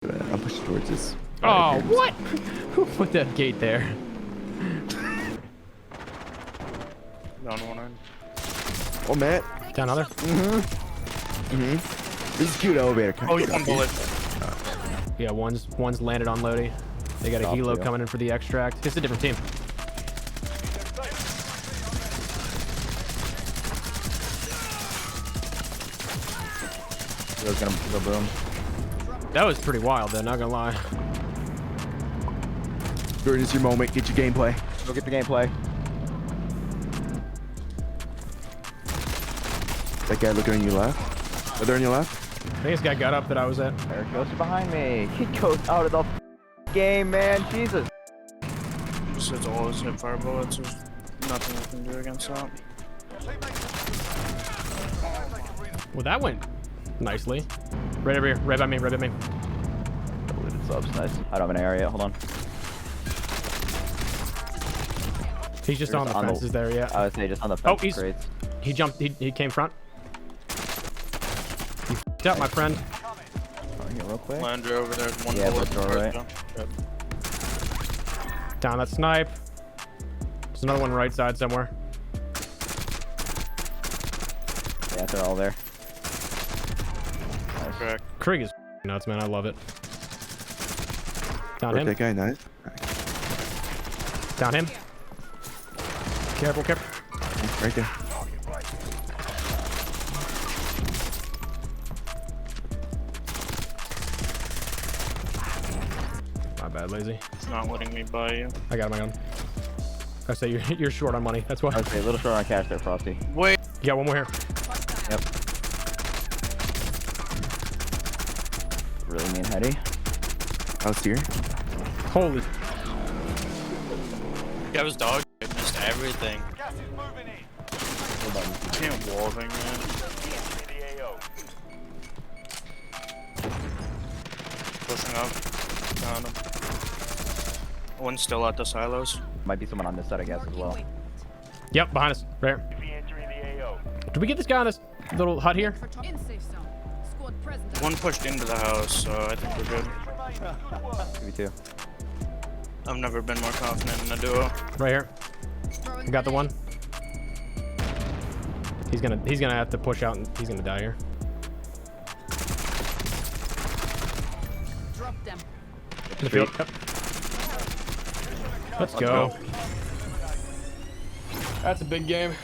I'm pushing towards this. Oh, what? Who put that gate there? Down one end. Oh, Matt. Down other. This is cute elevator. Oh, he's one bullet. Yeah, one's landed on Lodi. They got a helo coming in for the extract. It's a different team. He's gonna go boom. That was pretty wild, though. Not gonna lie. Jordan, it's your moment. Get your gameplay. Go get the gameplay. That guy looking on your left. Are they on your left? I think this guy got up that I was at. Perk goes behind me. He goes out of the game, man. Jesus. Just hits all his hip fire bullets. There's nothing I can do against that. Well, that went nicely. Right over here. Right by me. Right by me. Looted subs. Nice. I don't have an area. Hold on. He's just on the fences there, yeah. I would say just on the fence. Oh, Crates. he jumped. He came front. You f***ed up, my friend. Oh, here real quick. Lander over there. One Yeah, bullet. door right. Good. Down that snipe. There's another one right side somewhere. Yeah, they're all there. Correct. Krieg is nuts, man. I love it. Down Work him. that guy, nice. Down him. Careful, careful. Right there. My bad, lazy. It's not letting me buy you. I got my gun. I say you're short on money. That's why. I would say a little short on cash there, Frosty. Wait. You got one more here. Yep. Really mean heady. House here. Holy. That was dog. I missed everything. Can't wallbang, man. Pushing up. Found him. One's still at the silos. Might be someone on this side, I guess, as well. Yep, behind us. Right here. Did we get this guy on this little hut here? One pushed into the house, so I think we're good. Me too. I've never been more confident in a duo. Right here. I got the one. He's gonna have to push out and he's gonna die here. Drop them. In the field. Yep. Let's go. That's a big game.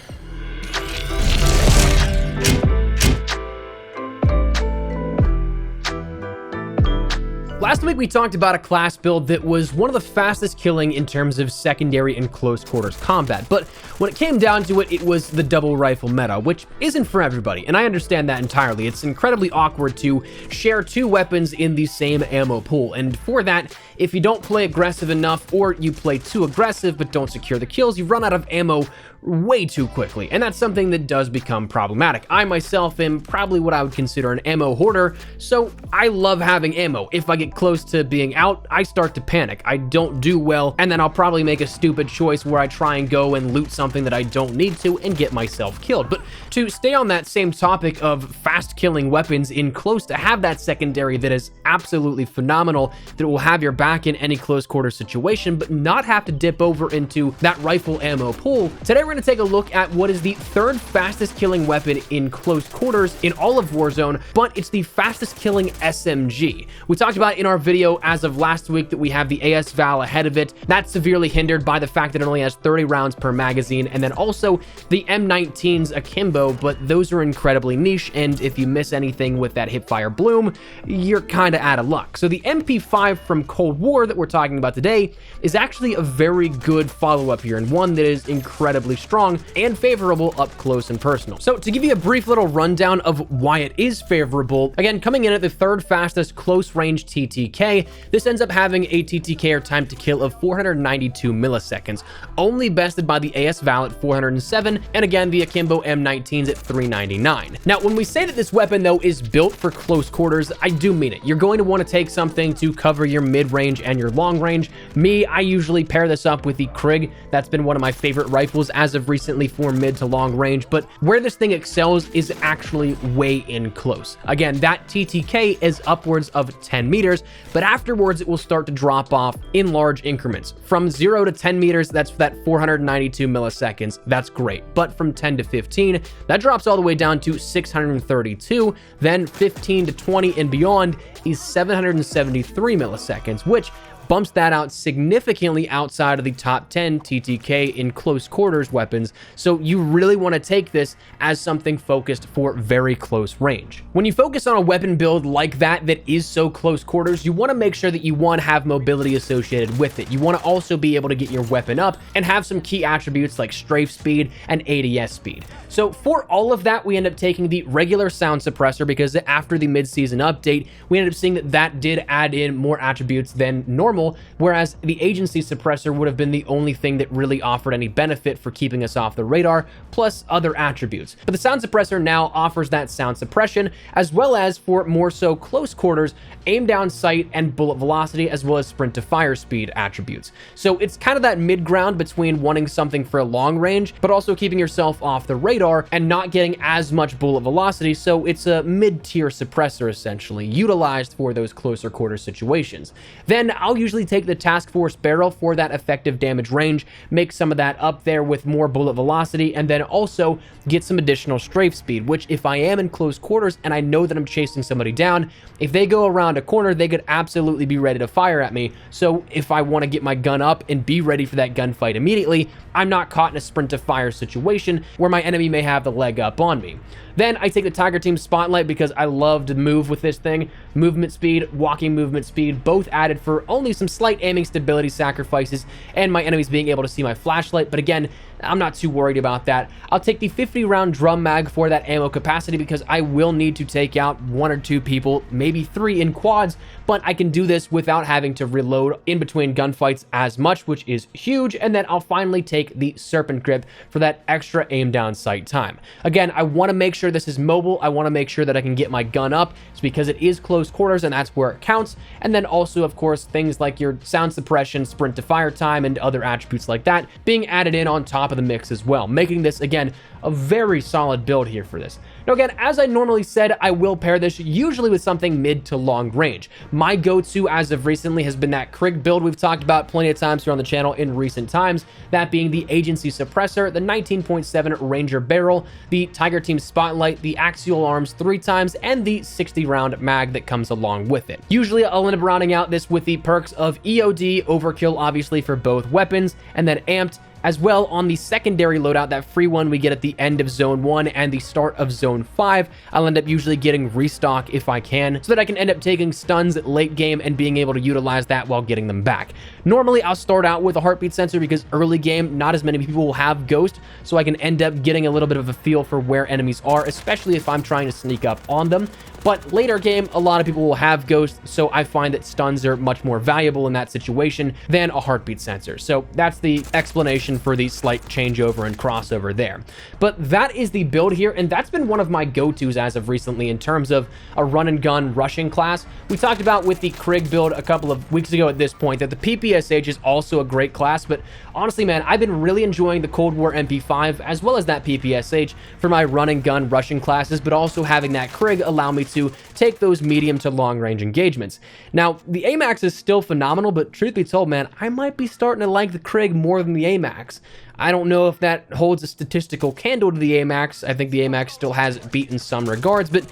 Last week we talked about a class build that was one of the fastest killing in terms of secondary and close quarters combat, but when it came down to it, it was the double rifle meta, which isn't for everybody, and I understand that entirely. It's incredibly awkward to share two weapons in the same ammo pool, and for that, if you don't play aggressive enough or you play too aggressive but don't secure the kills, you run out of ammo way too quickly, and that's something that does become problematic. I myself am probably what I would consider an ammo hoarder, so I love having ammo. If I get close to being out, I start to panic. I don't do well, and then I'll probably make a stupid choice where I try and go and loot something that I don't need to and get myself killed. But to stay on that same topic of fast killing weapons in close, to have that secondary that is absolutely phenomenal, that will have your back in any close quarter situation, but not have to dip over into that rifle ammo pool. Today we're going to take a look at what is the third fastest killing weapon in close quarters in all of Warzone, but it's the fastest killing SMG. We talked about in our video as of last week that we have the AS Val ahead of it. That's severely hindered by the fact that it only has 30 rounds per magazine, and then also the M19's akimbo, but those are incredibly niche, and if you miss anything with that hipfire bloom, you're kind of out of luck. So the MP5 from Cold War that we're talking about today is actually a very good follow-up here, and one that is incredibly strong and favorable up close and personal. So to give you a brief little rundown of why it is favorable, again, coming in at the third fastest close range TTK, this ends up having a TTK or time to kill of 492 milliseconds, only bested by the AS Val at 407, and again, the Akimbo M19's at 399. Now, when we say that this weapon, though, is built for close quarters, I do mean it. You're going to want to take something to cover your mid-range and your long range. Me, I usually pair this up with the Krieg. That's been one of my favorite rifles as as of recently for mid to long range, but where this thing excels is actually way in close. Again, that TTK is upwards of 10 meters, but afterwards it will start to drop off in large increments. From 0 to 10 meters, that's that 492 milliseconds. That's great. But from 10 to 15, that drops all the way down to 632. Then 15 to 20 and beyond is 773 milliseconds, which bumps that out significantly outside of the top 10 TTK in close quarters weapons, so you really want to take this as something focused for very close range. When you focus on a weapon build like that is so close quarters, you want to make sure that you, one, have mobility associated with it. You want to also be able to get your weapon up and have some key attributes like strafe speed and ADS speed. So for all of that, we end up taking the regular sound suppressor because after the mid-season update, we ended up seeing that that did add in more attributes than normal, whereas the agency suppressor would have been the only thing that really offered any benefit for keeping us off the radar, plus other attributes. But the sound suppressor now offers that sound suppression, as well as for more so close quarters, aim down sight and bullet velocity, as well as sprint to fire speed attributes. So it's kind of that mid ground between wanting something for a long range, but also keeping yourself off the radar and not getting as much bullet velocity. So it's a mid-tier suppressor essentially, utilized for those closer quarter situations. Then I'll usually take the task force barrel for that effective damage range, make some of that up there with more bullet velocity, and then also get some additional strafe speed, which if I am in close quarters and I know that I'm chasing somebody down, if they go around a corner, they could absolutely be ready to fire at me. So if I want to get my gun up and be ready for that gunfight immediately, I'm not caught in a sprint to fire situation where my enemy may have the leg up on me. Then I take the Tiger Team Spotlight because I love to move with this thing. Movement speed, walking movement speed, both added for only some slight aiming stability sacrifices and my enemies being able to see my flashlight. But again, I'm not too worried about that. I'll take the 50-round drum mag for that ammo capacity because I will need to take out 1 or 2 people, maybe 3 in quads, but I can do this without having to reload in between gunfights as much, which is huge. And then I'll finally take the Serpent Grip for that extra aim down sight time. Again, I want to make sure this is mobile. I want to make sure that I can get my gun up. It's because it is close quarters and that's where it counts. And then also, of course, things like your sound suppression, sprint to fire time, and other attributes like that being added in on top of the mix as well, making this, again, a very solid build here for this. Now, again, as I normally said, I will pair this usually with something mid to long range. My go-to as of recently has been that Krig build we've talked about plenty of times here on the channel in recent times, that being the Agency Suppressor, the 19.7 Ranger Barrel, the Tiger Team Spotlight, the Axial Arms 3 times, and the 60-round mag that comes along with it. Usually, I'll end up rounding out this with the perks of EOD, Overkill, obviously, for both weapons, and then Amped, as well on the secondary loadout, that free one we get at the end of Zone 1 and the start of Zone 5. I'll end up usually getting restock if I can, so that I can end up taking stuns late game and being able to utilize that while getting them back. Normally, I'll start out with a heartbeat sensor because early game, not as many people will have Ghost, so I can end up getting a little bit of a feel for where enemies are, especially if I'm trying to sneak up on them. But later game, a lot of people will have Ghost, so I find that stuns are much more valuable in that situation than a heartbeat sensor. So that's the explanation for the slight changeover and crossover there. But that is the build here, and that's been one of my go-tos as of recently in terms of a run and gun rushing class. We talked about with the Krig build a couple of weeks ago at this point that the PPSH is also a great class, but honestly, man, I've been really enjoying the Cold War MP5 as well as that PPSH for my run and gun rushing classes, but also having that Krig allow me to take those medium to long range engagements. Now, the AMAX is still phenomenal, but truth be told, man, I might be starting to like the Krig more than the AMAX. I don't know if that holds a statistical candle to the AMAX. I think the AMAX still has it beat in some regards, but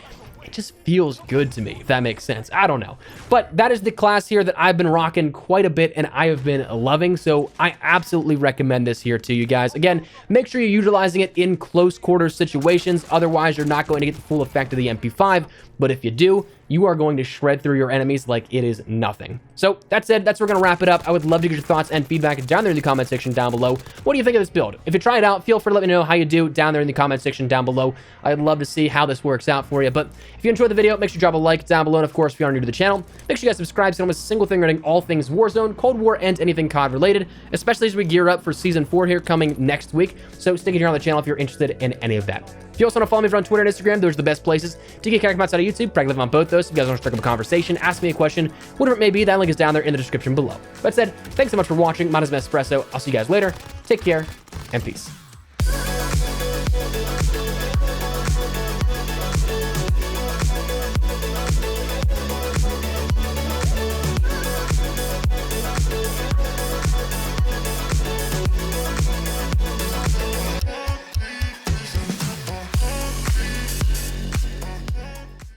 it just feels good to me, if that makes sense. I don't know. But that is the class here that I've been rocking quite a bit and I have been loving, so I absolutely recommend this here to you guys. Again, make sure you're utilizing it in close quarters situations, otherwise you're not going to get the full effect of the MP5, but if you do, you are going to shred through your enemies like it is nothing. So that said, that's where we're going to wrap it up. I would love to get your thoughts and feedback down there in the comment section down below. What do you think of this build? If you try it out, feel free to let me know how you do down there in the comment section down below. I'd love to see how this works out for you. But if you enjoyed the video, make sure you drop a like down below. And of course, if you are new to the channel, make sure you guys subscribe so you don't miss a single thing regarding all things Warzone, Cold War, and anything COD related, especially as we gear up for Season 4 here coming next week. So stick here on the channel if you're interested in any of that. If you also want to follow me on Twitter and Instagram, those are the best places to get character outside of YouTube. Probably live on both those. If you guys want to strike up a conversation, ask me a question, whatever it may be, that link is down there in the description below. That said, thanks so much for watching. My name is Espresso. I'll see you guys later. Take care and peace.